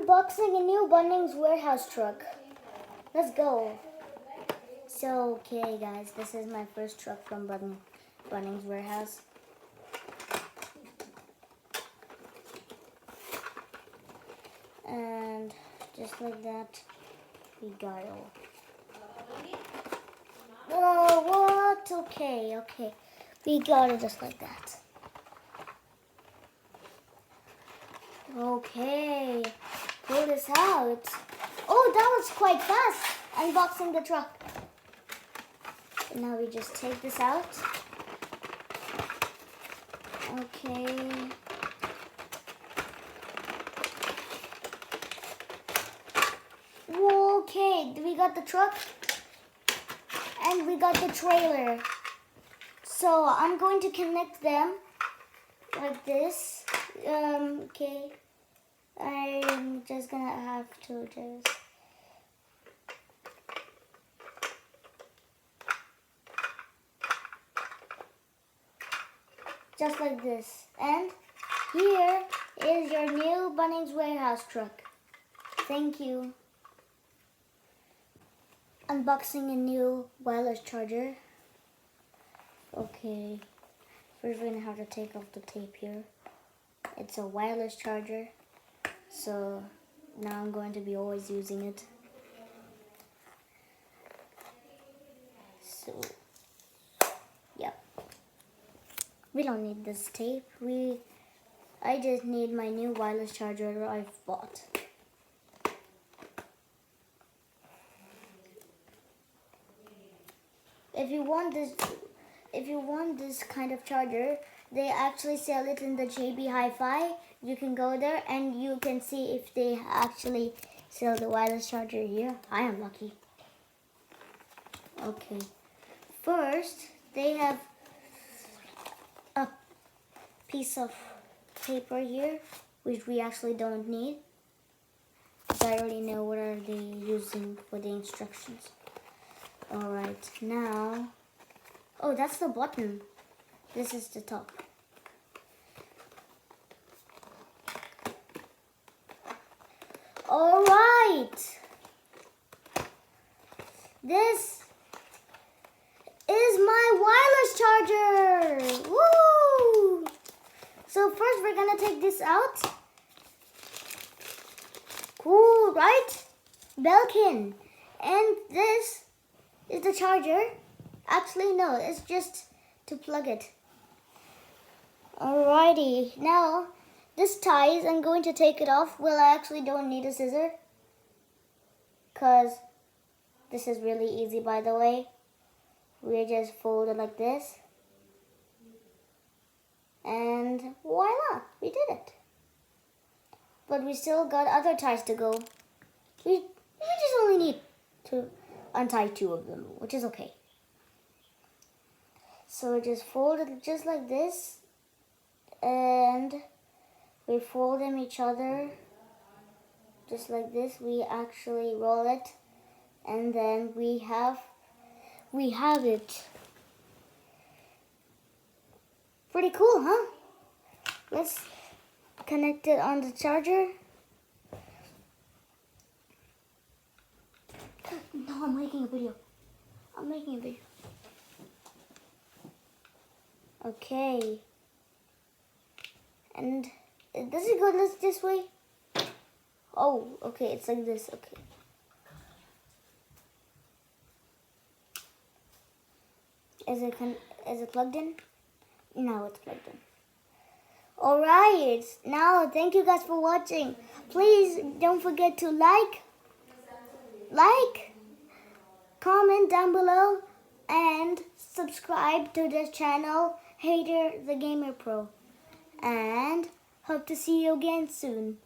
unboxing a new Bunnings warehouse truck. Let's go. So, okay guys, this is my first truck from Bunnings warehouse. And just like that, we got it all. Oh, what? Okay. We got it just like that. Okay, pull this out. Oh, that was quite fast, unboxing the truck. And now we just take this out. Okay. Okay, we got the truck and we got the trailer. So I'm going to connect them like this. Okay. I'm just gonna have to just like this. And here is your new Bunnings warehouse truck. Thank you. Unboxing a new wireless charger. Okay, first we're gonna have to take off the tape here. It's a wireless charger, so now I'm going to be always using it. So, yep. We don't need this tape. I just need my new wireless charger that I've bought. If you want this kind of charger, they actually sell it in the JB Hi-Fi. You can go there and you can see if they actually sell the wireless charger here. I am lucky. Okay. First, they have a piece of paper here, which we actually don't need. I already know what are they using for the instructions. Alright, now, oh, that's the button. This is the top. Alright, this is my wireless charger. Woo! So first we're gonna take this out. Cool, right? Belkin. And this is the charger. Actually, no, it's just to plug it. Alrighty, now this ties. I'm going to take it off. Well, I actually don't need a scissor, because this is really easy, by the way. We just fold it like this. And voila, we did it. But we still got other ties to go. We just only need to untie 2 of them, which is okay. So just fold it just like this, and we fold them each other just like this. We actually roll it, and then we have it. Pretty cool, huh? Let's connect it on the charger. No, I'm making a video. Okay. And does it go this way? Oh, okay, it's like this, okay. Is it plugged in? No, it's plugged in. Alright, now thank you guys for watching. Please don't forget to like, comment down below, and subscribe to this channel, Hater the Gamer Pro. And hope to see you again soon.